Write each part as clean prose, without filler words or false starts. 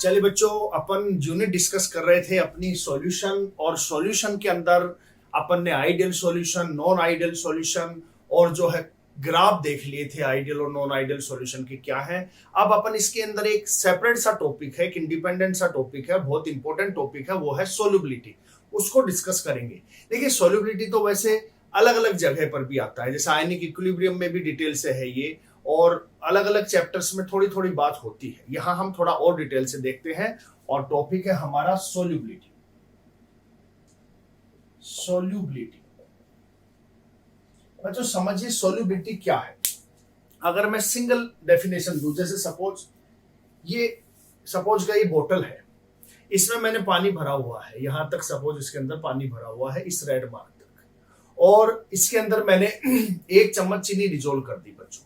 चलिए बच्चों, अपन unit discuss कर रहे थे अपनी सॉल्यूशन, और सॉल्यूशन के अंदर अपन ने ideal solution, non ideal solution और जो है ग्राफ देख लिए थे आइडियल और नॉन आइडियल सॉल्यूशन के क्या है। अब अपन इसके अंदर एक सेपरेट सा टॉपिक है, एक इंडिपेंडेंट सा टॉपिक है, बहुत इंपॉर्टेंट टॉपिक है, वो है सोल्यूबिलिटी। उसको डिस्कस करेंगे। देखिए, सोल्यूबिलिटी तो वैसे अलग अलग जगह पर भी आता है, जैसे आयनिक इक्विलिब्रियम में भी डिटेल से है ये, और अलग अलग चैप्टर्स में थोड़ी थोड़ी बात होती है। यहां हम थोड़ा और डिटेल से देखते हैं, और टॉपिक है हमारा सोल्यूबिलिटी। सोल्यूबिलिटी बच्चों समझिए, सोल्यूबिलिटी क्या है। अगर मैं सिंगल डेफिनेशन दूं, जैसे सपोज का ये बोतल है, इसमें मैंने पानी भरा हुआ है, यहां तक सपोज इसके अंदर पानी भरा हुआ है, इस रेड मार्क तक, और इसके अंदर मैंने 1 चम्मच चीनी डिजोल्व कर दी बच्चों।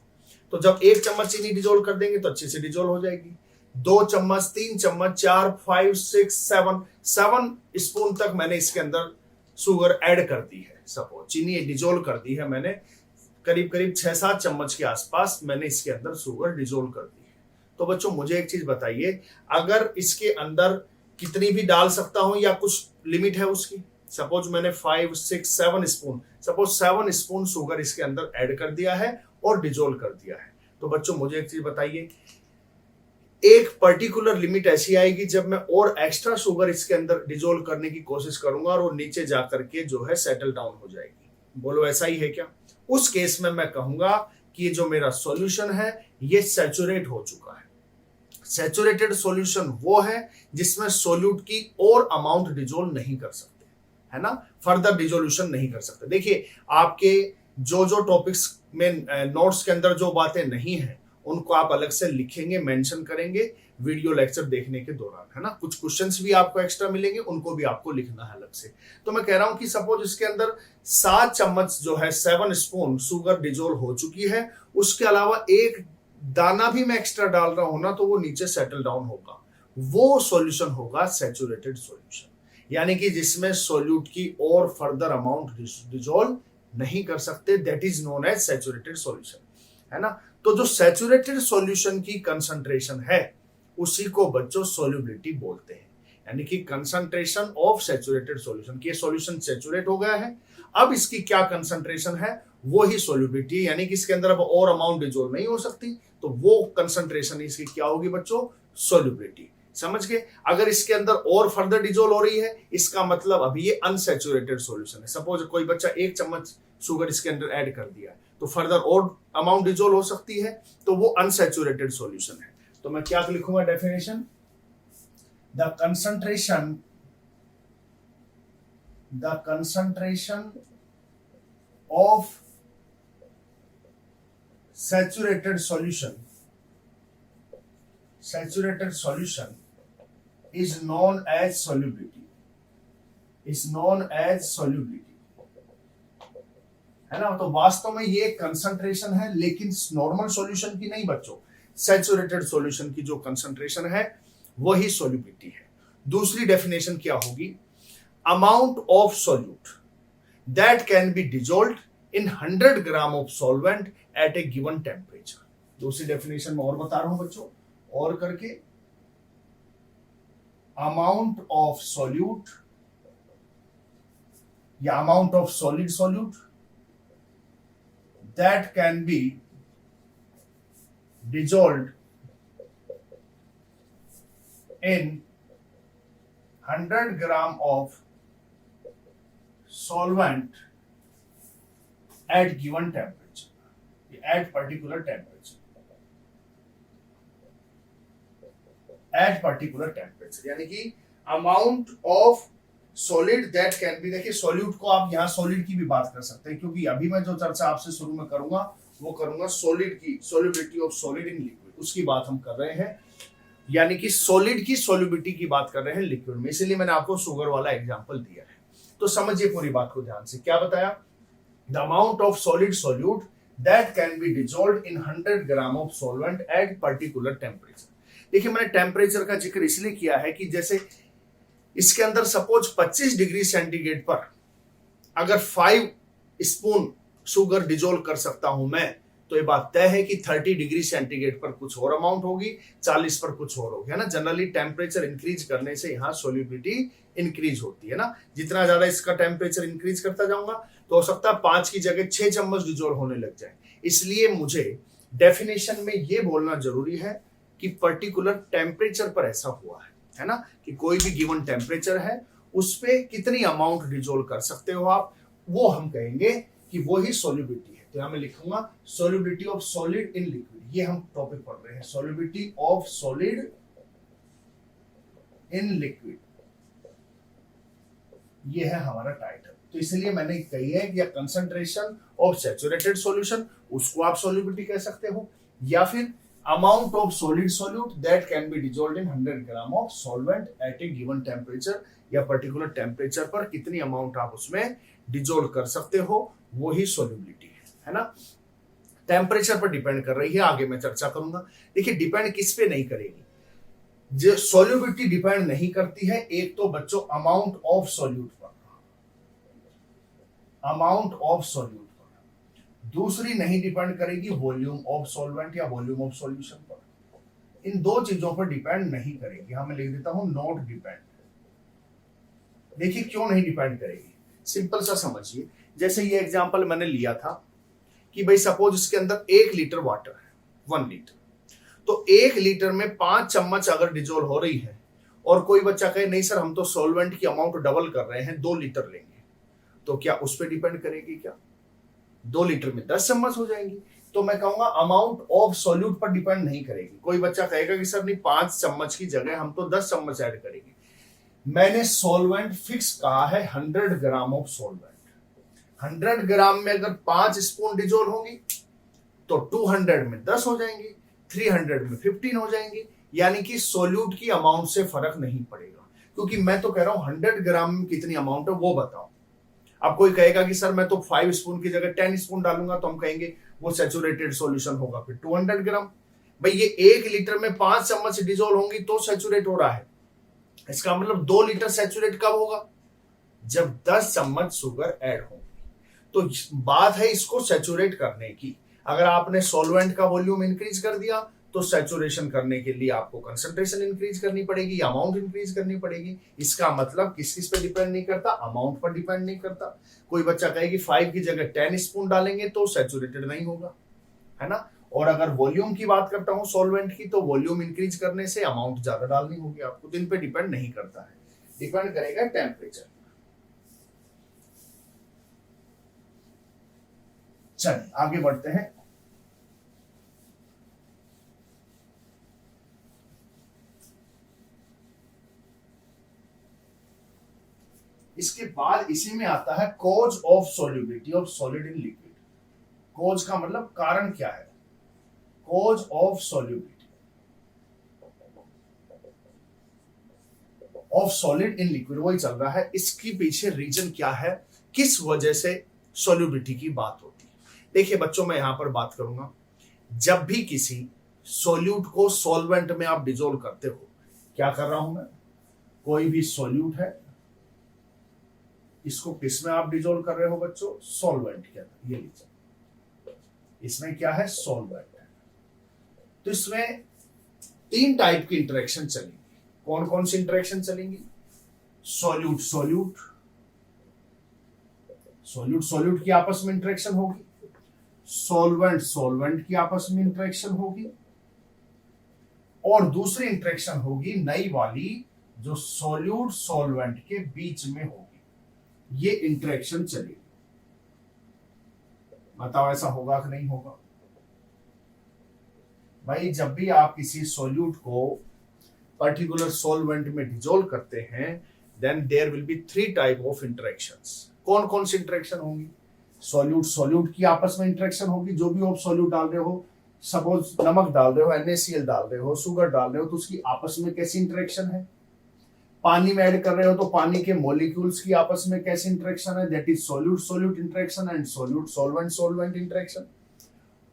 तो जब 1 चम्मच चीनी डिजोल्व कर देंगे तो अच्छे से डिजोल्व हो जाएगी। 2 चम्मच, 3 चम्मच, 4, 5, 6, 7 स्पून तक मैंने इसके अंदर शुगर ऐड कर दी है। सपोज चीनी डिजोल्व कर दी है मैंने, करीब करीब 6-7 चम्मच के आसपास मैंने इसके अंदर शुगर डिजोल्व कर दी है। तो बच्चों मुझे एक चीज बताइए, अगर इसके अंदर कितनी भी डाल सकता हूं या कुछ लिमिट है उसकी? सपोज मैंने 5, 6, 7 स्पून, सपोज 7 स्पून शुगर इसके अंदर ऐड कर दिया है और डिजोल्व कर दिया है। तो बच्चों मुझे एक चीज बताइए, एक पर्टिकुलर लिमिट ऐसी आएगी जब मैं और एक्स्ट्रा शुगर इसके अंदर डिजोल्व करने की कोशिश करूंगा और वो नीचे जाकर के जो है सेटल डाउन हो जाएगी। बोलो ऐसा ही है क्या? उस केस में मैं कहूंगा कि ये जो मेरा सॉल्यूशन है ये सैचुरेट हो चुका है। सैचुरेटेड सॉल्यूशन वो है जिसमें सोल्यूट की और अमाउंट डिजोल्व नहीं कर सकते, है ना, फर्दर डिजोल्यूशन नहीं कर सकते। देखिए, आपके जो टॉपिक्स में नोट्स के अंदर जो बातें नहीं है उनको आप अलग से लिखेंगे, मेंशन करेंगे वीडियो लेक्चर देखने के दौरान, है ना। कुछ क्वेश्चंस भी आपको एक्स्ट्रा मिलेंगे, उनको भी आपको लिखना है अलग से। तो मैं कह रहा हूं कि सपोज इसके अंदर 7 चम्मच जो है 7 स्पून शुगर डिजोल्व हो चुकी है, उसके अलावा एक दाना भी मैं एक्स्ट्रा डाल रहा हूं ना, तो वो नीचे सेटल डाउन होगा। वो सॉल्यूशन होगा सैचुरेटेड सॉल्यूशन, यानी कि जिसमें सोल्यूट की और फर्दर अमाउंट डिजोल्व नहीं कर सकते। That is known as saturated solution, है ना। तो जो सैचुरेटेड सॉल्यूशन की कंसंट्रेशन है उसी को बच्चों सोल्यूबिलिटी बोलते हैं, यानी कि कंसंट्रेशन ऑफ सैचुरेटेड सॉल्यूशन। कि सॉल्यूशन सैचुरेट हो गया है, अब इसकी क्या कंसंट्रेशन है वो ही सोल्यूबिलिटी, यानी कि इसके अंदर अब और अमाउंट डिजोल्व नहीं हो सकती, तो वो कंसंट्रेशन इसकी क्या होगी बच्चों? सोल्यूबिलिटी। समझ गए? अगर इसके अंदर और फर्दर डिजोल्व हो रही है, इसका मतलब अभी ये अनसैचुरेटेड सॉल्यूशन है। सपोज कोई बच्चा 1 चम्मच शुगर इसके अंदर ऐड कर दिया है, तो फर्दर और अमाउंट डिजोल्व हो सकती है, तो वो अनसैचुरेटेड सॉल्यूशन है। तो मैं क्या लिखूंगा definition? The concentration of saturated solution is known as solubility, है ना। तो वास्तव में ये कंसंट्रेशन है, लेकिन नॉर्मल सॉल्यूशन की नहीं बच्चों, सैचुरेटेड सॉल्यूशन की जो कंसंट्रेशन है वही सॉल्युबिलिटी है। दूसरी डेफिनेशन क्या होगी? Amount of solute that can be dissolved in 100 gram of solvent eight A given temperature. दूसरी डेफिनेशन में और बता रहा हूं बच्चों, और करके अमाउंट ऑफ सॉल्यूट या amount of solid solute that can be dissolved in 100 gram of solvent at given temperature, at particular temperature, यानी कि amount of solid that can be. देखिए, सॉल्यूट को आप यहां सॉलिड की भी बात कर सकते हैं, क्योंकि अभी मैं जो चर्चा आपसे शुरू में करूंगा वो करूंगा सॉलिड की, solubility of solid in liquid, उसकी बात हम कर रहे हैं, यानी कि सॉलिड की सोल्यूबिलिटी की बात कर रहे हैं लिक्विड में। इसीलिए मैंने आपको शुगर वाला एग्जांपल दिया है। तो समझिए पूरी बात को ध्यान से। क्या बताया? The amount of solid solute that can be dissolved in 100 gram of solvent at particular temperature. देखिए, मैंने टेम्परेचर का जिक्र इसलिए किया है कि जैसे इसके अंदर सपोज 25 डिग्री सेंटीग्रेड पर अगर 5 स्पून शुगर डिजोल्व कर सकता हूं मैं, तो ये बात तय है कि 30 डिग्री सेंटीग्रेड पर कुछ और अमाउंट होगी, 40 पर कुछ और होगी, है ना। जनरली टेम्परेचर इंक्रीज करने से यहाँ सोल्यूबिलिटी इंक्रीज होती है ना। जितना ज्यादा इसका टेम्परेचर इंक्रीज करता जाऊंगा तो हो सकता है 5 की जगह 6 चम्मच डिजोल्व होने लग जाए। इसलिए मुझे डेफिनेशन में ये बोलना जरूरी है कि पर्टिकुलर टेम्परेचर पर ऐसा हुआ है ना, कि कोई भी गिवन टेम्परेचर है उस पे कितनी अमाउंट डिजोल्व कर सकते हो आप, वो हम कहेंगे कि वो ही सोल्यूबिलिटी है। तो यहां मैं लिखूंगा solubility of solid in liquid, ये हम टॉपिक पढ़ रहे हैं, solubility of solid in liquid, ये है हमारा टाइटल। तो इसलिए मैंने कही है कि कंसंट्रेशन ऑफ सैचुरेटेड सॉल्यूशन, उसको आप सोल्यूबिलिटी कह सकते हो, या फिर amount of solid solute that can be dissolved in 100 gram of solvent eight A given temperature, या पर्टिकुलर टेम्परेचर पर कितनी अमाउंट आप उसमें डिजोल्व कर सकते हो, वो ही सोल्यूबिलिटी है ना। टेम्परेचर पर डिपेंड कर रही है, आगे मैं चर्चा करूंगा। देखिए डिपेंड किस पे नहीं करेगी, जो सोल्यूबिलिटी डिपेंड नहीं करती है एक तो बच्चों अमाउंट ऑफ सॉल्यूट पर, अमाउंट ऑफ सॉल्यूट पर, दूसरी नहीं डिपेंड करेगी वॉल्यूम ऑफ सॉल्वेंट या वॉल्यूम ऑफ सॉल्यूशन पर। इन दो चीजों पर डिपेंड नहीं करेगी। यहां मैं लिख देता हूं नॉट डिपेंड। देखिए क्यों नहीं डिपेंड करेगी, सिंपल सा समझिए। जैसे ये एग्जांपल मैंने लिया था कि भाई सपोज इसके अंदर 1 लीटर वाटर है, 1 लीटर, तो 1 लीटर में 5 चम्मच अगर डिजोल्व हो रही है और कोई बच्चा कहे नहीं सर हम तो सॉल्वेंट की अमाउंट डबल कर रहे हैं 2 लीटर लेंगे, तो क्या उस पर डिपेंड करेगी? क्या 2 लीटर में 10 चम्मच हो जाएंगी? तो मैं कहूंगा अमाउंट ऑफ सॉल्यूट पर डिपेंड नहीं करेगी। कोई बच्चा कहेगा कि सर नहीं 5 चम्मच की जगह हम तो 10 चम्मच ऐड करेंगे। मैंने सॉल्वेंट फिक्स कहा है 100 ग्राम ऑफ सॉल्वेंट, 100 ग्राम में अगर 5 स्पून डिजोल्व होंगी तो 200 में 10 हो जाएंगी, 300 में 15 हो जाएंगी, यानी कि सोल्यूट की अमाउंट से फर्क नहीं पड़ेगा। क्योंकि मैं तो कह रहा हूं 100 ग्राम में कितनी अमाउंट है वो बताओ। अब कोई कहेगा कि सर मैं तो 5 स्पून की जगह 10 स्पून डालूंगा, तो हम कहेंगे वो सैचुरेटेड सॉल्यूशन होगा, फिर 200 ग्राम। भाई ये 1 लीटर में 5 चम्मच डिजोल्व होंगी तो सैचुरेट हो रहा है, इसका मतलब 2 लीटर सैचुरेट कब होगा? जब 10 चम्मच शुगर ऐड होगी। तो बात है इसको सैचुरेट करने की। अगर आपने सॉल्वेंट का वॉल्यूम इंक्रीज कर दिया तो सैचुरेशन करने के लिए आपको कंसंट्रेशन इंक्रीज करनी पड़ेगी, अमाउंट इंक्रीज करनी पड़ेगी। इसका मतलब किस पे डिपेंड नहीं करता, अमाउंट पर डिपेंड नहीं करता। कोई बच्चा कहेगी 5 की जगह 10 स्पून डालेंगे तो सैचुरेटेड नहीं होगा, है ना। और अगर वॉल्यूम की बात करता हूं सॉल्वेंट की, तो वॉल्यूम इंक्रीज करने से अमाउंट ज्यादा डालनी होगी आपको। तो इन पे डिपेंड नहीं करता है, डिपेंड करेगा टेम्परेचर। चलिए आगे बढ़ते हैं। इसके बाद इसी में आता है cause of solubility of solid in liquid. Cause का मतलब कारण क्या है, cause of solubility of solid in liquid, वही चल रहा है। इसकी पीछे रीजन क्या है, किस वजह से सोल्यूबिलिटी की बात होती है। देखिए बच्चों मैं यहां पर बात करूंगा, जब भी किसी सॉल्यूट को सॉल्वेंट में आप डिजोल्व करते हो, क्या कर रहा हूं मैं, कोई भी सॉल्यूट है इसको किस में आप डिजोल्व कर रहे हो बच्चों, सॉल्वेंट के अंदर। ये लीजिए इसमें क्या है, सॉल्वेंट है। तो इसमें 3 टाइप की इंटरेक्शन चलेंगी। कौन कौन सी इंटरेक्शन चलेंगी, सॉल्यूट सॉल्यूट, सॉल्यूट सॉल्यूट की आपस में इंटरेक्शन होगी, सॉल्वेंट सॉल्वेंट की आपस में इंटरेक्शन होगी, और दूसरी इंटरेक्शन होगी नई वाली जो सॉल्यूट सॉल्वेंट के बीच में होगी। ये इंटरेक्शन चलेगी। बताओ ऐसा होगा कि नहीं होगा? भाई जब भी आप किसी सॉल्यूट को पर्टिकुलर सॉल्वेंट में डिजोल्व करते हैं, then there will be 3 type of interactions. कौन कौन सी इंटरेक्शन होंगी, सॉल्यूट सॉल्यूट की आपस में इंटरेक्शन होगी। जो भी आप सॉल्यूट डाल रहे हो, सपोज नमक डाल रहे हो, NaCl डाल रहे हो, शुगर डाल रहे हो, तो उसकी आपस में कैसी इंटरेक्शन है। पानी में ऐड कर रहे हो तो पानी के मॉलिक्यूल्स की आपस में कैसी इंटरेक्शन है, that is solute solute interaction and solute solvent solvent interaction.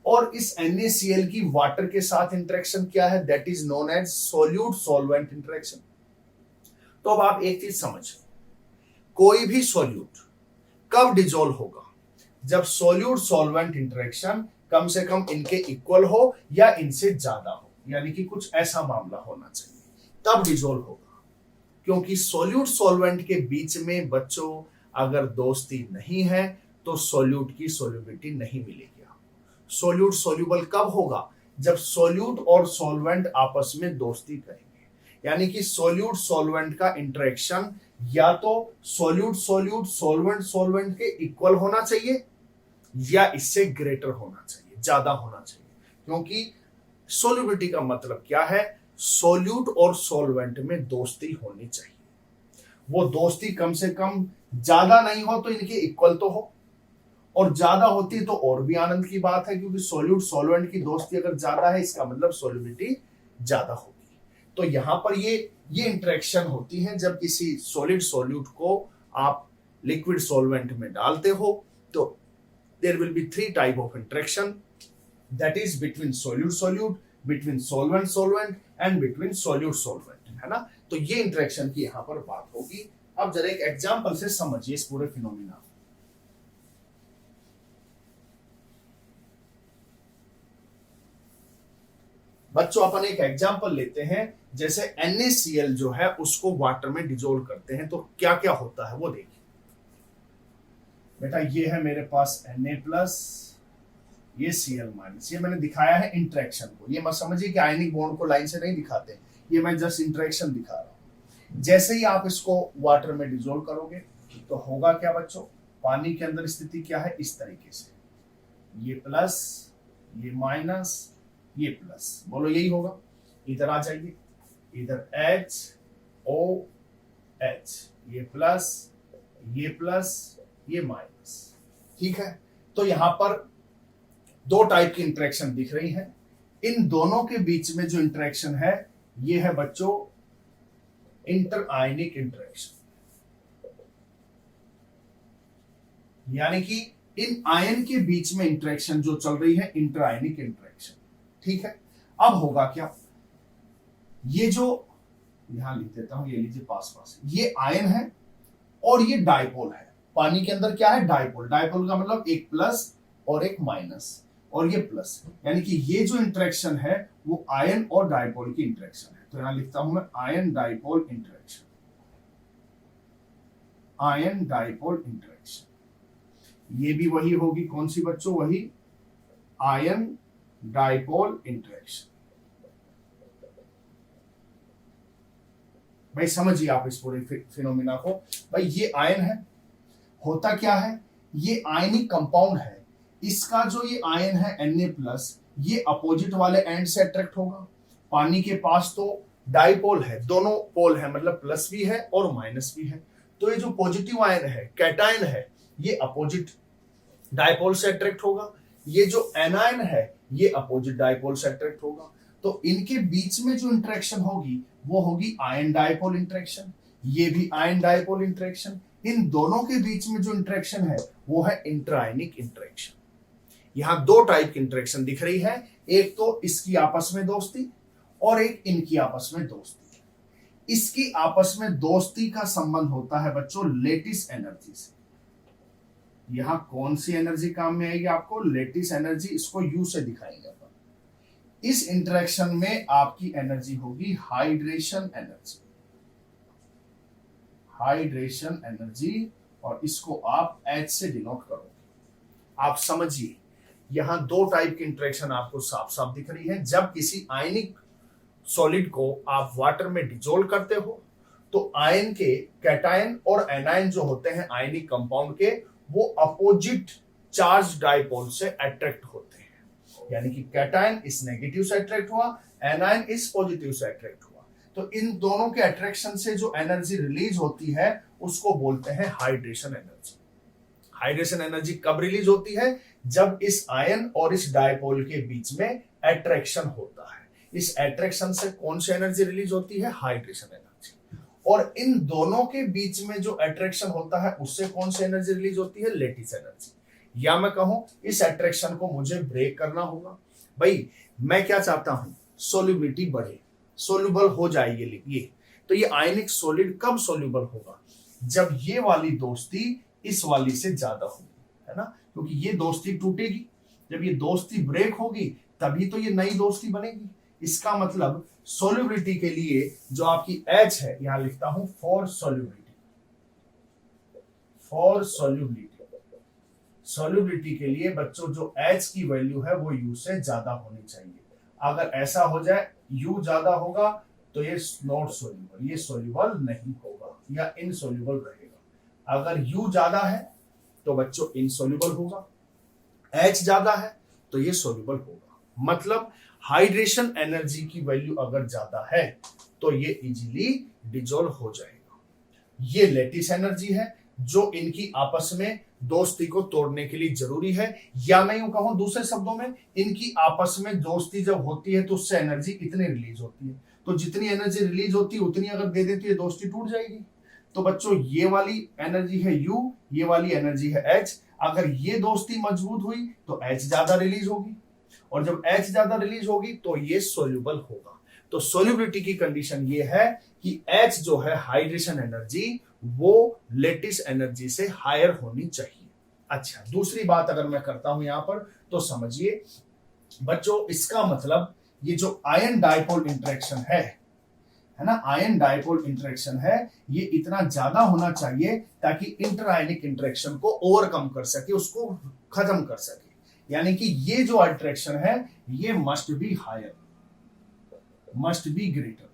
और इस NaCl की वाटर के साथ इंटरेक्शन क्या है, that is known as solute solvent interaction. तो अब आप एक चीज समझ, कोई भी सॉल्यूट कब डिजोल्व होगा, जब सॉल्यूट सॉल्वेंट इंटरेक्शन कम से कम इनके इक्वल हो या इनसे ज्यादा हो, यानी कि कुछ ऐसा मामला होना चाहिए, तब डिजोल्व होगा। क्योंकि सोल्यूट सॉल्वेंट के बीच में बच्चों अगर दोस्ती नहीं है तो सोल्यूट की सोल्युबिलिटी नहीं मिलेगी। सोल्यूट सोल्यूबल कब होगा? जब सोल्यूट और सॉल्वेंट आपस में दोस्ती करेंगे, यानी कि सोल्यूट सॉल्वेंट का इंटरेक्शन या तो सोल्यूट सोल्यूट सॉल्वेंट सॉल्वेंट के इक्वल होना चाहिए या इससे ग्रेटर होना चाहिए, ज्यादा होना चाहिए। क्योंकि सोल्युबिलिटी का मतलब क्या है? सोल्यूट और सॉल्वेंट में दोस्ती होनी चाहिए। वो दोस्ती कम से कम ज्यादा नहीं हो तो इनके इक्वल तो हो, और ज्यादा होती तो और भी आनंद की बात है, क्योंकि सोल्यूट सॉल्वेंट की दोस्ती अगर ज्यादा है इसका मतलब सोल्युबिलिटी ज्यादा होगी। तो यहां पर ये इंटरेक्शन होती है जब किसी सॉलिड सोल्यूट को आप लिक्विड सॉल्वेंट में डालते हो, तो there will be 3 type of interaction, that is between solute solute, between solvent solvent and between solute solvent, है ना। तो ये इंटरेक्शन की यहां पर बात होगी। अब जरा एक एग्जांपल से समझिए इस पूरे फिनोमिना को। बच्चों अपन एक एग्जांपल लेते हैं, जैसे NaCl जो है उसको वाटर में डिजोल्व करते हैं तो क्या क्या होता है वो देखिए। बेटा ये है मेरे पास Na+, ये Cl-, ये मैंने दिखाया है इंटरेक्शन को। ये मत समझिए कि आयनिक बॉन्ड को लाइन से नहीं दिखाते, ये मैं जस्ट इंटरेक्शन दिखा रहा हूं। जैसे ही आप इसको वाटर में डिजोल्व करोगे तो होगा क्या बच्चों? पानी के अंदर स्थिति क्या है? इस तरीके से, ये प्लस, ये माइनस, ये प्लस, बोलो यही होगा। इधर आ जाइए, इधर HOH, ये प्लस, ये माइनस, ठीक है। तो यहां पर 2 टाइप की इंटरेक्शन दिख रही है। इन दोनों के बीच में जो इंटरेक्शन है ये है बच्चों इंटर आयनिक इंटरेक्शन, यानी कि इन आयन के बीच में इंटरेक्शन जो चल रही है इंटर आयनिक इंटरेक्शन, ठीक है। अब होगा क्या? ये जो यहां लिख देता हूं, ये लीजिए पास, ये आयन है और ये डाइपोल है। पानी के अंदर क्या है? डाइपोल। डाइपोल का मतलब एक प्लस और एक माइनस, और ये प्लस, यानी कि ये जो इंटरेक्शन है वो आयन और डाइपोल की इंटरेक्शन है। तो यहां लिखता हूं मैं ion dipole interaction, ion dipole interaction. ये भी वही होगी, कौन सी बच्चों? वही आयन डाइपोल इंटरेक्शन। भाई समझिए आप इस पूरे फिनोमिना को। भाई ये आयन है, होता क्या है? ये आयनिक कंपाउंड है, इसका जो ये आयन है Na+, ये अपोजिट वाले एंड से अट्रैक्ट होगा। पानी के पास तो डाइपोल है, दोनों पोल है, मतलब प्लस भी है और माइनस भी है। तो ये जो पॉजिटिव आयन है, कैटायन है, ये अपोजिट डाइपोल से अट्रैक्ट होगा। ये जो एनायन है ये अपोजिट डाइपोल से अट्रैक्ट होगा। तो इनके बीच में जो इंटरेक्शन होगी वो होगी आयन डाइपोल इंटरेक्शन, ये भी आयन डाइपोल इंटरेक्शन। इन दोनों के बीच में जो इंटरेक्शन है वो है इंटरआयनिक इंटरेक्शन। यहां 2 टाइप की इंटरेक्शन दिख रही है, एक तो इसकी आपस में दोस्ती और एक इनकी आपस में दोस्ती। इसकी आपस में दोस्ती का संबंध होता है बच्चों लेटिस एनर्जी से। यहां कौन सी एनर्जी काम में आएगी आपको? लेटिस एनर्जी, इसको यू से दिखाएंगे अपन। इस इंटरेक्शन में आपकी एनर्जी होगी हाइड्रेशन एनर्जी, हाइड्रेशन एनर्जी, और इसको आप H से डिनोट करोगे। आप समझिए यहां 2 टाइप की इंटरेक्शन आपको साफ साफ दिख रही है। जब किसी आयनिक सॉलिड को आप वाटर में डिजोल्व करते हो तो आयन के कैटायन और एनायन जो होते हैं आयनिक कंपाउंड के, वो अपोजिट चार्ज डाइपोल से अट्रैक्ट होते हैं। यानी कि कैटायन इस नेगेटिव से अट्रैक्ट हुआ, एनायन इस पॉजिटिव से अट्रैक्ट हुआ। तो इन दोनों के अट्रैक्शन से जो एनर्जी रिलीज होती है उसको बोलते हैं हाइड्रेशन एनर्जी। हाइड्रेशन एनर्जी कब रिलीज होती है? जब इस आयन और इस डाइपोल के बीच में अट्रैक्शन होता है। इस अट्रैक्शन से कौन सी एनर्जी रिलीज होती है? Hydration energy. और इन दोनों के बीच में जो अट्रैक्शन होता है उससे कौन सी एनर्जी रिलीज होती है? Lattice energy. या मैं कहूं इस अट्रैक्शन को मुझे ब्रेक करना होगा। भाई मैं क्या चाहता हूं? सोल्युबिलिटी बढ़े, सोल्यूबल हो जाएगी ये। तो ये आयनिक सॉलिड कब सोल्यूबल होगा? जब ये वाली दोस्ती इस वाली से ज्यादा होगी, है ना, क्योंकि ये दोस्ती टूटेगी जब ये दोस्ती ब्रेक होगी तभी तो ये नई दोस्ती बनेगी। इसका मतलब सोल्युबिलिटी के लिए जो आपकी H है, यहां लिखता हूं for solubility, for solubility, solubility के लिए बच्चों जो H की वैल्यू है वो U से ज्यादा होनी चाहिए। अगर ऐसा हो जाए U ज्यादा होगा तो ये नॉट सोल्यूबल, ये सोल्यूबल नहीं होगा या इनसोल्यूबल रहेगा। अगर U ज्यादा है तो बच्चों इनसोल्यूबल होगा, H ज्यादा है तो ये सोल्यूबल होगा। मतलब हाइड्रेशन एनर्जी की वैल्यू अगर ज्यादा है तो ये इजीली डिजोल्व हो जाएगा। ये लेटिस एनर्जी है जो इनकी आपस में दोस्ती को तोड़ने के लिए जरूरी है, या मैं यूं कहूं दूसरे शब्दों में, इनकी आपस में दोस्ती जब होती है तो उससे एनर्जी इतनी रिलीज होती है, तो जितनी एनर्जी रिलीज होती है उतनी अगर दे देती है दोस्ती टूट जाएगी। तो बच्चों ये वाली एनर्जी है U, ये वाली एनर्जी है H। अगर ये दोस्ती मजबूत हुई तो H ज्यादा रिलीज होगी, और जब H ज्यादा रिलीज होगी तो ये सोल्यूबल होगा। तो सोल्यूबिलिटी की कंडीशन ये है कि H जो है हाइड्रेशन एनर्जी वो लेटिस एनर्जी से हायर होनी चाहिए। अच्छा, दूसरी बात अगर मैं करता हूं यहां पर तो समझिए बच्चों, इसका मतलब ये जो आयन डाइपोल इंटरेक्शन है ना, आयन डाइपोल इंटरेक्शन है, ये इतना ज्यादा होना चाहिए ताकि इंटर आयनिक इंटरेक्शन को ओवरकम कर सके, उसको खत्म कर सके। यानी कि ये जो अट्रैक्शन है ये must be higher, must be greater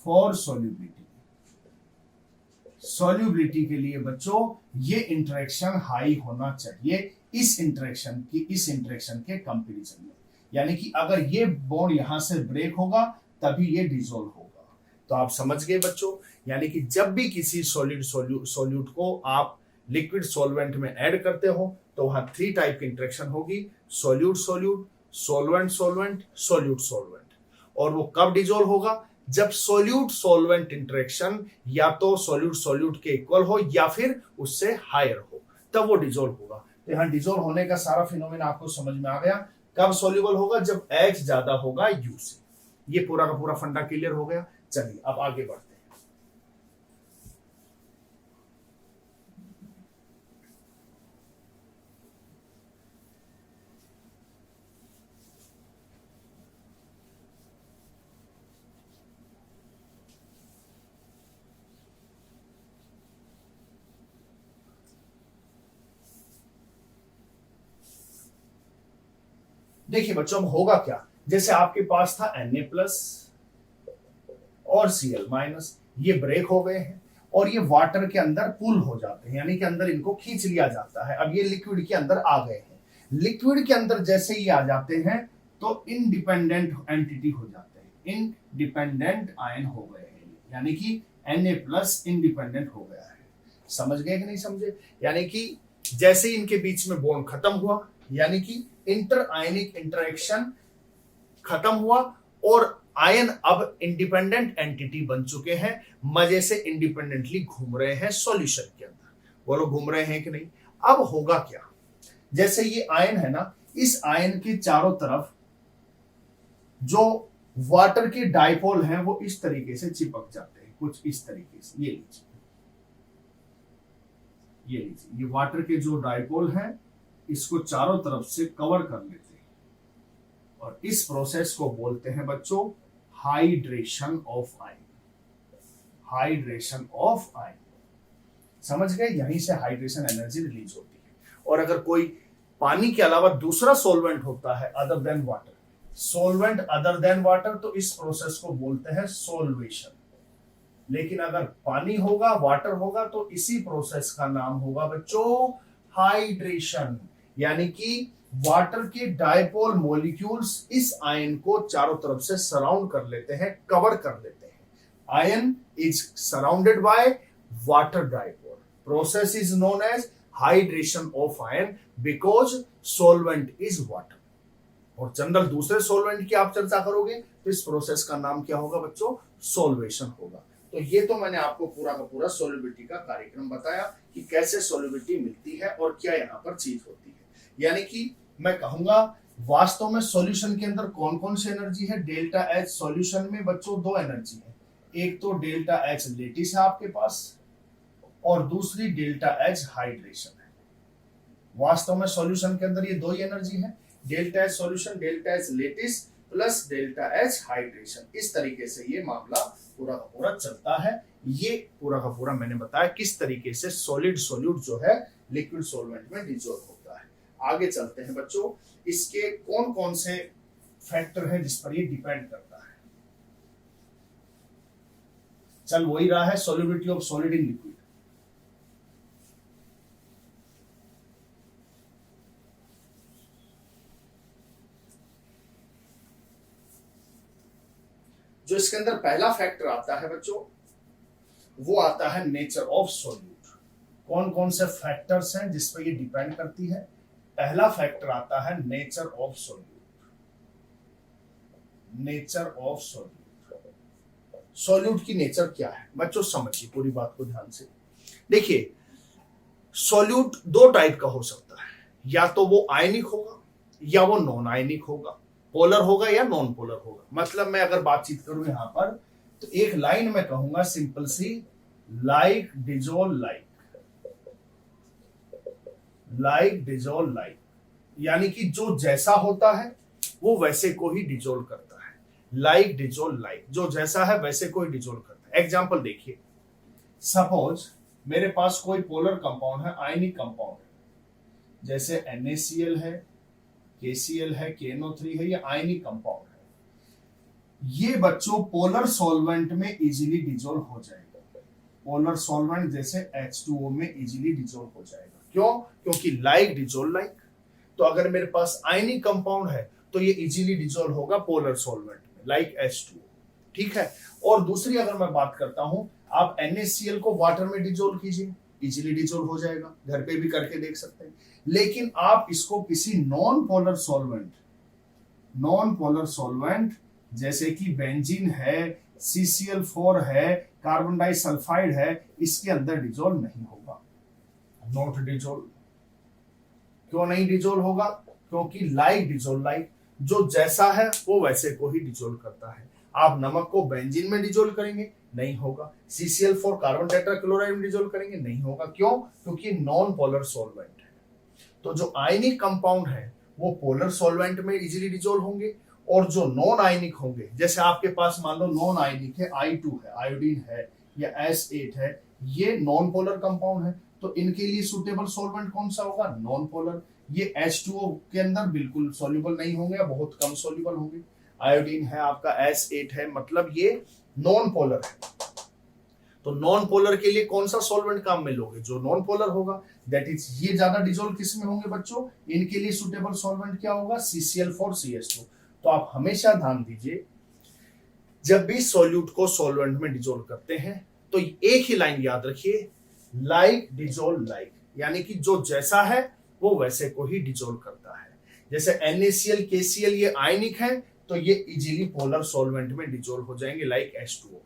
for solubility. Solubility के लिए बच्चों ये इंटरेक्शन हाई होना चाहिए इस इंटरेक्शन के कंपैरिजन में। यानी कि अगर ये बॉन्ड यहां से ब्रेक होगा तभी ये डिसॉल्व होगा। तो आप समझ गए बच्चों, यानी कि जब भी किसी सॉल्यूट को आप लिक्विड सॉल्वेंट में ऐड करते हो तो वहां 3 टाइप की इंटरेक्शन होगी, solute solute, solvent solvent, solute solvent. और वो कब डिसॉल्व होगा? जब सोल्यूट सोलवेंट इंटरेक्शन या तो सोल्यूट सोल्यूट के इक्वल हो या फिर उससे हायर हो, तब वो डिसॉल्व होगा। तो यहाँ डिसॉल्व होने का सारा फिनोमेना आपको समझ में आ गया। कब सोल्यूबल होगा? जब H ज्यादा होगा U से। ये पूरा का पूरा फंडा क्लियर हो गया। चलिए अब आगे बढ़ते हैं। देखिए बच्चों, अब होगा क्या, जैसे आपके पास था Na+ और Cl-, ये ब्रेक हो गए हैं और ये वाटर के अंदर पुल हो जाते हैं, यानी कि अंदर इनको खींच लिया जाता है। अब ये लिक्विड के अंदर आ गए हैं। लिक्विड के अंदर जैसे ही आ जाते हैं तो इंडिपेंडेंट एंटिटी हो जाते हैं, इंडिपेंडेंट आयन हो गए हैं, यानी कि Na+ इंडिपेंडेंट हो गया है। समझ गए कि नहीं समझे? यानी कि जैसे ही इनके बीच में बॉन्ड खत्म हुआ, यानी कि इंटर आयनिक इंटरेक्शन खत्म हुआ और आयन अब इंडिपेंडेंट एंटिटी बन चुके हैं, मजे से इंडिपेंडेंटली घूम रहे हैं सॉल्यूशन के अंदर। वो लोग घूम रहे हैं कि नहीं? अब होगा क्या, जैसे ये आयन है ना, इस आयन के चारों तरफ जो वाटर के डाइपोल हैं वो इस तरीके से चिपक जाते हैं, कुछ इस तरीके से। ये लीजिए, ये वाटर के जो डाइपोल हैं इसको चारों तरफ से कवर कर लेते हैं और इस प्रोसेस को बोलते हैं बच्चों hydration of ion. Hydration of ion, समझ गए? यहीं से हाइड्रेशन एनर्जी रिलीज होती है। और अगर कोई पानी के अलावा दूसरा सोलवेंट होता है other than water, solvent other than water, तो इस प्रोसेस को बोलते हैं सोल्वेशन। लेकिन अगर पानी होगा, वाटर होगा, तो इसी प्रोसेस का नाम होगा बच्चों हाइड्रेशन। यानी कि वाटर के डाइपोल मॉलिक्यूल्स इस आयन को चारों तरफ से सराउंड कर लेते हैं, कवर कर लेते हैं। Ion is surrounded by water dipole. Process is known as hydration of ion because solvent is water. और जनरल दूसरे सोलवेंट की आप चर्चा करोगे तो इस प्रोसेस का नाम क्या होगा बच्चों? सोल्वेशन होगा। तो ये तो मैंने आपको पूरा का पूरा सोल्युबिलिटी का कार्यक्रम बताया कि कैसे सोल्युबिलिटी मिलती है और क्या यहाँ पर चीज होती है। यानी कि मैं कहूंगा वास्तव में सॉल्यूशन के अंदर कौन कौन सी एनर्जी है? डेल्टा H सॉल्यूशन में बच्चों 2 एनर्जी है, एक तो डेल्टा H लेटिस है आपके पास और दूसरी डेल्टा H हाइड्रेशन है। वास्तव में सॉल्यूशन के अंदर ये दो ही एनर्जी है, delta H solution, delta H lattice plus delta H hydration. इस तरीके से ये मामला पूरा का पूरा चलता है। ये पूरा का पूरा मैंने बताया किस तरीके से सॉलिड सॉल्यूट जो है लिक्विड सॉल्वेंट में डिसॉल्व होता है। आगे चलते हैं बच्चों, इसके कौन कौन से फैक्टर है जिस पर ये डिपेंड करता है। चल वही रहा है, solubility of solid in liquid. जो इसके अंदर पहला फैक्टर आता है बच्चों, वो आता है नेचर ऑफ सॉल्यूट। कौन कौन से फैक्टर्स हैं जिस पर ये डिपेंड करती है। पहला फैक्टर आता है nature of solute. Nature of solute, solute की नेचर क्या है बच्चों, समझिए पूरी बात को ध्यान से। देखिए सॉल्यूट दो टाइप का हो सकता है, या तो वो आयनिक होगा या वो नॉन आयनिक होगा, पोलर होगा या नॉन पोलर होगा। मतलब मैं अगर बातचीत करूं यहां पर तो एक लाइन में कहूंगा सिंपल सी, like dissolve like, like dissolve like, यानी कि जो जैसा होता है वो वैसे को ही डिजोल्व करता है। लाइक डिजोल्व लाइक, जो जैसा है वैसे को ही डिजोल्व करता है। एग्जाम्पल देखिए, सपोज मेरे पास कोई पोलर कंपाउंड है, आयनिक कंपाउंड है, जैसे NaCl है, KCl है, KNO3 है, ये आयनिक कंपाउंड है। ये बच्चों पोलर सॉल्वेंट में इजीली डिजोल्व हो जाएगा। पोलर सॉल्वेंट जैसे H2O में इजीली डिजोल्व हो जाएगा। क्यों? क्योंकि लाइक डिजोल्व लाइक। तो अगर मेरे पास आयनिक कंपाउंड है तो ये इजीली डिजोल्व होगा पोलर सॉल्वेंट में, लाइक H2O। ठीक है। और दूसरी अगर मैं बात करता हूं, आप NaCl को वाटर में डिजोल्व कीजिए, इजीली डिजोल्व हो जाएगा, घर पे भी करके देख सकते हैं। लेकिन आप इसको किसी non polar solvent, non polar solvent जैसे कि बेंजीन है, CCl4 है, कार्बन डाइसल्फाइड है, इसके अंदर डिजोल्व नहीं होगा। Not dissolve. क्यों नहीं डिजोल्व होगा? क्योंकि लाइक डिजोल्व लाइक, जो जैसा है वो वैसे को ही डिजोल्व करता है। आप नमक को बेंजीन में डिजोल्व करेंगे, नहीं होगा। CCl4 कार्बन टेट्राक्लोराइड में डिजोल्व करेंगे, नहीं होगा। क्यों? क्योंकि नॉन पोलर सॉल्वेंट है। तो जो आयनिक कंपाउंड है वो पोलर सॉल्वेंट में इजीली डिजोल्व होंगे, और जो नॉन आयनिक होंगे, जैसे आपके पास मान लो नॉन आयनिक है, I2 है, आयोडीन है या S8 है, ये नॉन पोलर कंपाउंड है, तो इनके लिए सुटेबल सॉल्वेंट कौन सा होगा? Non polar. ये H2O के अंदर बिल्कुल सॉल्युबल नहीं होंगे या बहुत कम सॉल्युबल होंगे। आयोडीन है आपका, S8 है, मतलब ये नॉन पोलर है। तो नॉन पोलर के लिए कौन सा सॉल्वेंट काम में लोगे? जो नॉन पोलर होगा, दैट इज ये ज्यादा डिजोल्व किस में होंगे बच्चों? इनके लिए सुटेबल सॉल्वेंट क्या होगा? CCl4 CH2। तो आप हमेशा ध्यान दीजिए, जब भी सॉल्यूट को सॉल्वेंट में डिजोल्व करते हैं तो एक ही लाइन याद रखिए, लाइक डिजोल्व लाइक, यानी कि जो जैसा है वो वैसे को ही डिजोल्व करता है। जैसे NaCl KCl ये आयनिक है तो ये इजीली पोलर सॉल्वेंट में डिजोल्व हो जाएंगे, लाइक H2O।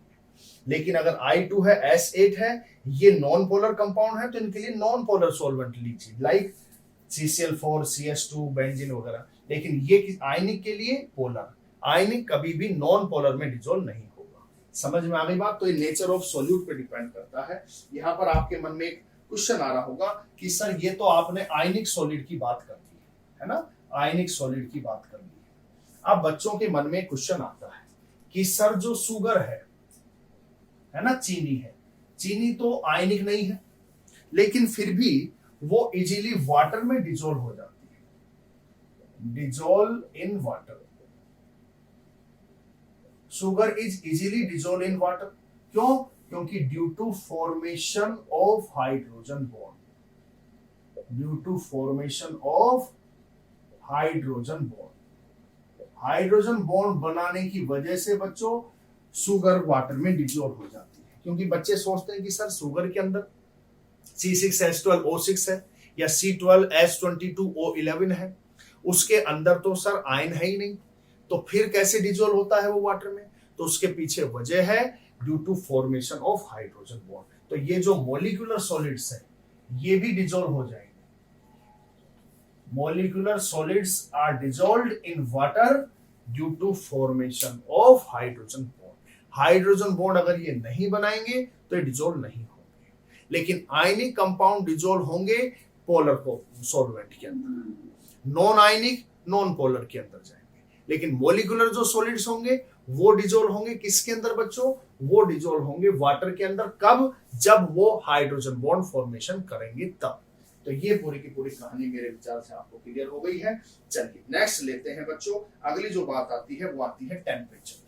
लेकिन अगर I2 है, S8 है, ये नॉन पोलर कंपाउंड है, तो इनके लिए नॉन पोलर सॉल्वेंट लीजिए, लाइक CCl4 CH2 बेंजीन वगैरह। लेकिन ये आयनिक के लिए पोलर, आयनिक कभी भी नॉन पोलर में डिजोल्व नहीं होगा। समझ में आ गई बात? तो ये नेचर ऑफ सॉल्यूट पे डिपेंड करता है। यहाँ पर आपके मन में एक क्वेश्चन आ रहा होगा कि सर ये तो आपने आयनिक सॉलिड की बात कर दी है ना, आयनिक सॉलिड की बात कर दी है। अब बच्चों के मन में क्वेश्चन आता है कि सर जो शुगर है ना, चीनी है, चीनी तो आयनिक नहीं है, लेकिन फिर भी वो इजीली वाटर में डिजोल्व हो जाती है, dissolve in water. Sugar is easily dissolve in water. क्यों? क्योंकि due to formation of hydrogen bond, due to formation of hydrogen bond. Hydrogen bond बनाने की वजह से बच्चों शुगर वाटर में डिजोल्व हो जाती है। क्योंकि बच्चे सोचते हैं कि सर शुगर के अंदर C6H12O6 है या C12H22O11 है, उसके अंदर तो सर आयन है ही नहीं, तो फिर कैसे डिजोल्व होता है वो वाटर में? तो उसके पीछे वजह है due to formation of hydrogen bond. तो ये जो मॉलिक्यूलर सॉलिड्स है ये भी डिजोल्व हो जाएंगे। Molecular solids are dissolved in water due to formation of hydrogen bond. Hydrogen bond अगर ये नहीं बनाएंगे तो ये डिजोल्व नहीं होंगे। लेकिन आयनिक कंपाउंड डिजोल्व होंगे पोलर को सॉल्वेंट के अंदर, नॉन आयनिक नॉन पोलर के अंदर जाएंगे। लेकिन मोलिकुलर जो सॉलिड्स होंगे वो डिजोल्व होंगे किसके अंदर बच्चों? वो डिजोल्व होंगे वाटर के अंदर। कब? जब वो हाइड्रोजन बॉन्ड फॉर्मेशन करेंगे तब। तो ये पूरी की पूरी कहानी मेरे विचार से आपको क्लियर हो गई है। चलिए नेक्स्ट लेते हैं बच्चों। अगली जो बात आती है वो आती है टेम्परेचर।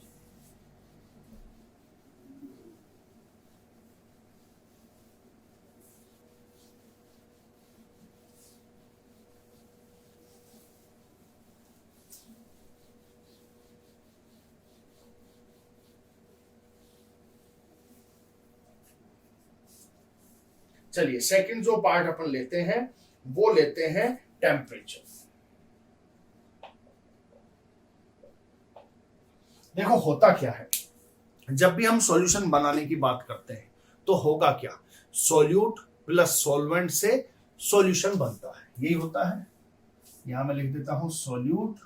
चलिए सेकंड जो पार्ट अपन लेते हैं वो लेते हैं टेम्परेचर। देखो होता क्या है, जब भी हम सॉल्यूशन बनाने की बात करते हैं तो होगा क्या, सॉल्यूट प्लस सॉल्वेंट से सॉल्यूशन बनता है, यही होता है। यहां मैं लिख देता हूं सॉल्यूट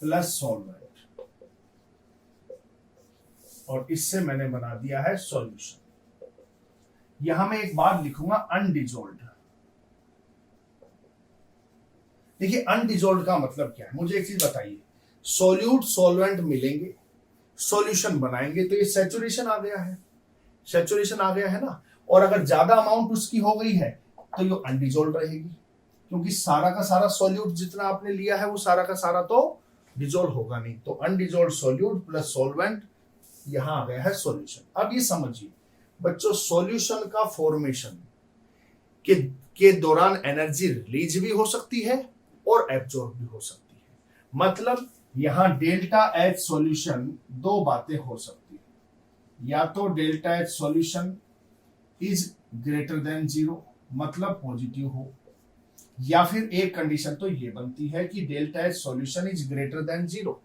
प्लस सॉल्वेंट, और इससे मैंने बना दिया है सॉल्यूशन। यहां मैं एक बात लिखूंगा अनडिजोल्व्ड। देखिए अनडिजोल्व्ड का मतलब क्या है, मुझे एक चीज बताइए, सॉल्यूट सॉल्वेंट मिलेंगे, सॉल्यूशन बनाएंगे, तो ये सैचुरेशन आ गया है, सैचुरेशन आ गया है ना। और अगर ज्यादा अमाउंट उसकी हो गई है तो ये अनडिजोल्व्ड रहेगी, क्योंकि सारा का सारा सॉल्यूट जितना आपने लिया है वो सारा का सारा तो डिजोल्व होगा नहीं। तो अनडिजोल्व्ड सॉल्यूट प्लस सॉल्वेंट, यहां आ गया है सॉल्यूशन। अब ये समझिए बच्चों, सॉल्यूशन का फॉर्मेशन के दौरान एनर्जी रिलीज भी हो सकती है और एब्जॉर्ब भी हो सकती है। मतलब यहां डेल्टा एच सॉल्यूशन दो बातें हो सकती है, या तो delta H solution is greater than zero, मतलब पॉजिटिव हो, या फिर एक कंडीशन तो ये बनती है कि delta H solution is greater than zero,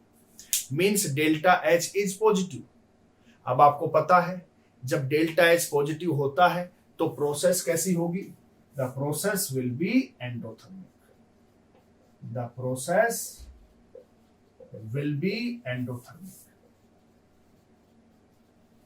means delta H is positive. अब आपको पता है जब डेल्टा एच पॉजिटिव होता है तो प्रोसेस कैसी होगी, the process will be endothermic, the process will be endothermic,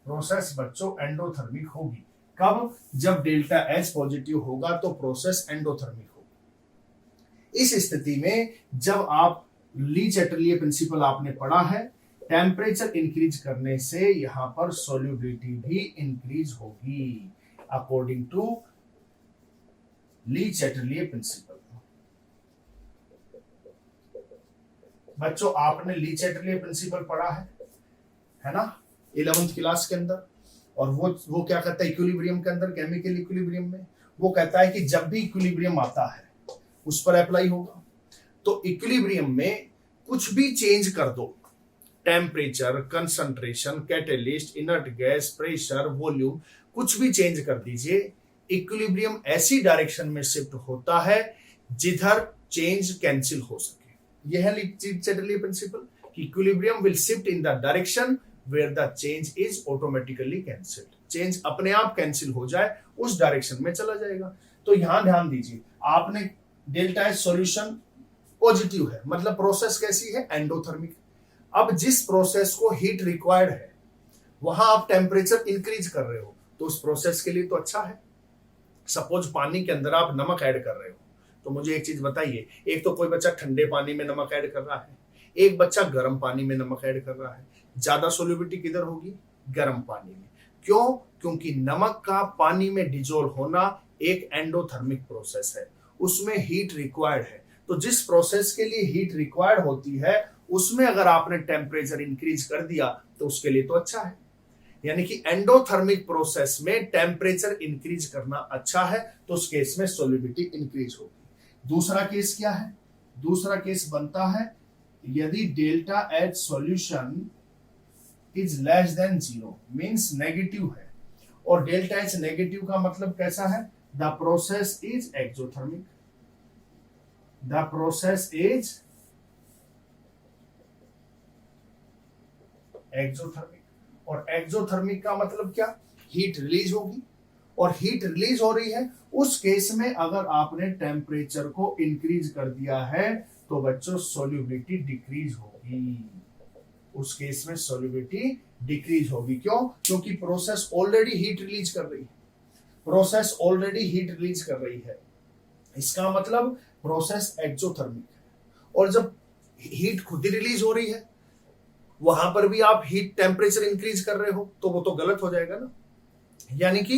process बच्चों एंडोथर्मिक होगी। कब? जब डेल्टा एच पॉजिटिव होगा तो प्रोसेस एंडोथर्मिक होगी। इस स्थिति में जब आप ली चैटरलिए प्रिंसिपल आपने पढ़ा है, टेम्परेचर इंक्रीज करने से यहां पर सोल्यूबिलिटी भी इंक्रीज होगी, अकॉर्डिंग टू ली चैटरलिए प्रिंसिपल। बच्चों आपने ली चैटरलिए प्रिंसिपल पढ़ा है ना 11th क्लास के अंदर, और वो क्या कहता है इक्विलिब्रियम के अंदर, केमिकल इक्विलिब्रियम में वो कहता है कि जब भी इक्विलिब्रियम आता है उस पर अप्लाई होगा। तो इक्विलिब्रियम में कुछ भी चेंज कर दो, temperature, concentration, catalyst, inert gas, pressure, volume, कुछ भी चेंज कर दीजिए, इक्विलिब्रियम ऐसी डायरेक्शन में शिफ्ट होता है जिधर चेंज कैंसिल हो सके। यह है चैटरलिए प्रिंसिपल कि equilibrium will shift in the direction where the change is automatically cancelled, change अपने आप कैंसिल हो जाए उस डायरेक्शन में चला जाएगा। तो यहां ध्यान दीजिए, आपने डेल्टा एच सॉल्यूशन पॉजिटिव है, मतलब प्रोसेस कैसी है, एंडोथर्मिक। अब जिस प्रोसेस को हीट रिक्वायर्ड है वहां आप टेम्परेचर इंक्रीज कर रहे हो तो उस प्रोसेस के लिए तो अच्छा है। सपोज पानी के अंदर आप नमक ऐड कर रहे हो, तो मुझे एक चीज बताइए, एक तो कोई बच्चा ठंडे पानी में नमक ऐड कर रहा है, एक बच्चा गर्म पानी में नमक ऐड कर रहा है, ज्यादा सोल्युबिलिटी किधर होगी, गर्म पानी में। क्यों? क्योंकि नमक का पानी में डिजोल्व होना एक एंडोथर्मिक प्रोसेस है, उसमें हीट रिक्वायर्ड है। तो जिस प्रोसेस के लिए हीट रिक्वायर्ड होती है उसमें अगर आपने टेम्परेचर इंक्रीज कर दिया तो उसके लिए तो अच्छा है। यानी कि एंडोथर्मिक प्रोसेस में टेम्परेचर इंक्रीज करना अच्छा है, तो उस केस में सोल्युबिलिटी इंक्रीज होगी। दूसरा केस क्या है? दूसरा केस बनता है यदि delta H solution is less than zero, means negative है, और डेल्टा एच नेगेटिव का मतलब कैसा है, the process is exothermic, the process is exothermic. और एक्सोथर्मिक का मतलब क्या, हीट रिलीज होगी, और हीट रिलीज हो रही है उस केस में अगर आपने टेम्परेचर को इंक्रीज कर दिया है तो बच्चों सोल्युबिलिटी डिक्रीज होगी, उस केस में सोल्युबिलिटी डिक्रीज होगी। क्यों? क्योंकि प्रोसेस ऑलरेडी हीट रिलीज कर रही है, प्रोसेस ऑलरेडी हीट रिलीज कर रही है, इसका मतलब प्रोसेस एक्सोथर्मिक है। और जब हीट खुद ही रिलीज हो रही है, वहां पर भी आप हीट टेम्परेचर इंक्रीज कर रहे हो, तो वो तो गलत हो जाएगा ना। यानी कि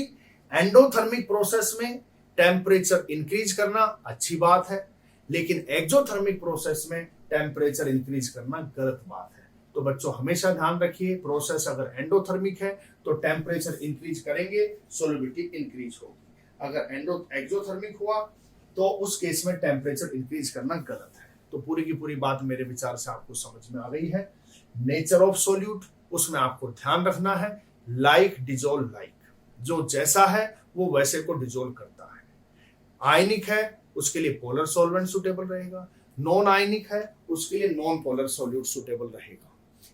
एंडोथर्मिक प्रोसेस में टेम्परेचर इंक्रीज करना अच्छी बात है, लेकिन एक्सोथर्मिक प्रोसेस में टेम्परेचर इंक्रीज करना गलत बात है। तो बच्चों हमेशा ध्यान रखिए, प्रोसेस अगर एंडोथर्मिक है तो टेम्परेचर इंक्रीज करेंगे, सोल्युबिलिटी इंक्रीज होगी। अगर एक्सोथर्मिक हुआ तो उस केस में टेम्परेचर इंक्रीज करना गलत है। तो पूरी की पूरी बात मेरे विचार से आपको समझ में आ गई है। नेचर ऑफ सोल्यूट, उसमें आपको ध्यान रखना है लाइक डिजोल्व लाइक, जो जैसा है वो वैसे को डिजोल्व करता है। आयनिक है उसके लिए पोलर सॉल्वेंट सुटेबल रहेगा, नॉन आयनिक है उसके लिए नॉन पोलर सॉल्यूट सुटेबल रहेगा।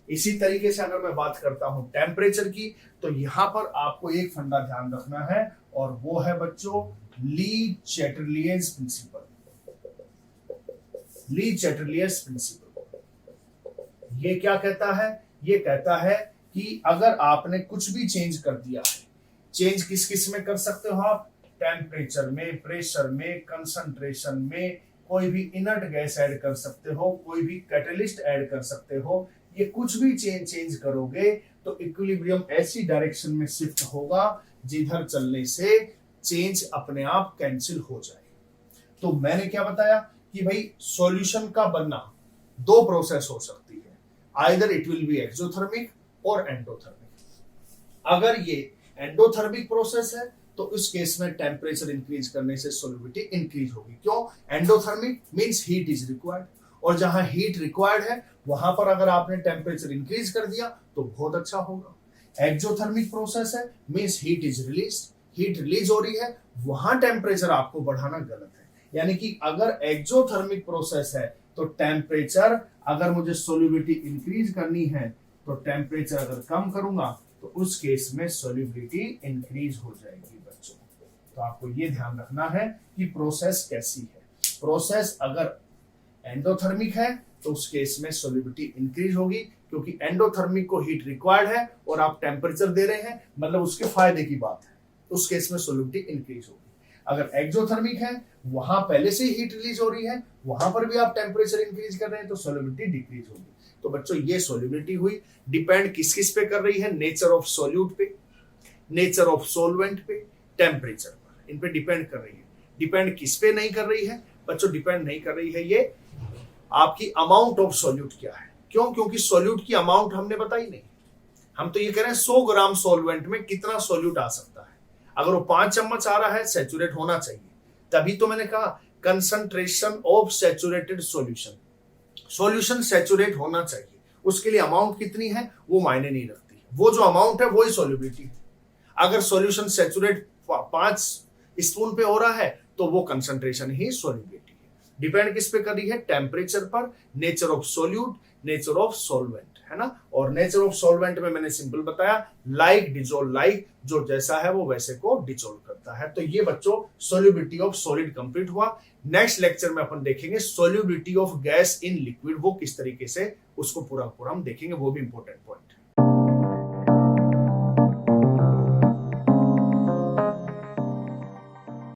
इसी तरीके से अगर मैं बात करता हूं टेम्परेचर की, तो यहां पर आपको एक फंडा ध्यान रखना है, और वो है बच्चों ली चैटरलियज प्रिंसिपल। ली चैटरलियज प्रिंसिपल ये क्या कहता है? ये कहता है कि अगर आपने कुछ भी चेंज कर दिया है, चेंज किस किस में कर सकते हो आप? टेम्परेचर में, प्रेशर में, कंसंट्रेशन में, कोई भी इनर्ट गैस ऐड कर सकते हो, कोई भी कैटलिस्ट ऐड कर सकते हो। ये कुछ भी चेंज करोगे तो इक्विलिब्रियम ऐसी डायरेक्शन में शिफ्ट होगा जिधर चलने से चेंज अपने आप कैंसिल हो जाए। तो मैंने क्या बताया कि भाई सॉल्यूशन का बनना दो प्रोसेस हो सकती है, either it will be exothermic और एंडोथर्मिक। अगर ये एंडोथर्मिक प्रोसेस है तो उस केस में टेम्परेचर इंक्रीज करने से सोल्युबिलिटी इंक्रीज होगी। क्यों? Endothermic means heat is required, और जहां हीट रिक्वायर्ड है वहां पर अगर आपने टेम्परेचर इंक्रीज कर दिया तो बहुत अच्छा होगा। एक्सोथर्मिक प्रोसेस है means heat is release, heat release हो रही है, वहां टेम्परेचर आपको बढ़ाना गलत है। यानी कि अगर एक्सोथर्मिक प्रोसेस है तो टेम्परेचर, अगर मुझे सोल्युबिलिटी इंक्रीज करनी है तो टेम्परेचर अगर कम करूंगा तो उस केस में सोल्युबिलिटी इंक्रीज हो जाएगी बच्चों। तो आपको ये ध्यान रखना है कि प्रोसेस कैसी है। प्रोसेस अगर एंडोथर्मिक है तो उस केस में सोल्युबिलिटी इंक्रीज होगी, क्योंकि एंडोथर्मिक को हीट रिक्वायर्ड है और आप टेम्परेचर दे रहे हैं, मतलब उसके फायदे की बात है, उस केस में सोल्युबिलिटी इंक्रीज होगी। अगर एक्सोथर्मिक है, वहां पहले से हीट रिलीज हो रही है, वहां पर भी आप टेम्परेचर इंक्रीज कर रहे हैं तो सोल्युबिलिटी डिक्रीज होगी। तो बच्चों ये सोल्युबिलिटी हुई, डिपेंड किस किस पे कर रही है? नेचर ऑफ सोल्यूट पे, नेचर ऑफ सोलवेंट पे, टेम्परेचर पर, इन पे डिपेंड कर रही है। डिपेंड किस पे नहीं कर रही है बच्चों? डिपेंड नहीं कर रही है ये आपकी अमाउंट ऑफ सोल्यूट क्या है। क्यों? क्योंकि सोल्यूट की अमाउंट हमने बताई नहीं। हम तो ये कह रहे हैं 100 ग्राम सोलवेंट में कितना सोल्यूट आ सकता है। अगर वो 5 चम्मच आ रहा है, सैचुरेट होना चाहिए, तभी तो मैंने कहा concentration of saturated solution, solution saturate होना चाहिए। उसके लिए अमाउंट कितनी है वो मायने नहीं रखती, वो जो अमाउंट है वही सोल्युबिलिटी है। अगर सॉल्यूशन सैचुरेट 5 स्पून पे हो रहा है तो वो कंसंट्रेशन ही सोल्युबिलिटी है। डिपेंड किस पे कर रही है? टेम्परेचर पर, nature of solute, nature of solvent, है ना। और नेचर ऑफ सॉल्वेंट में मैंने सिंपल बताया लाइक डिजोल्व लाइक, जो जैसा है वो वैसे को डिजोल्व करता है। तो ये बच्चों सोल्युबिलिटी ऑफ सॉलिड कंप्लीट हुआ। नेक्स्ट लेक्चर में अपन देखेंगे solubility of gas in liquid, वो किस तरीके से उसको पूरा हम देखेंगे, वो भी इंपॉर्टेंट पॉइंट है।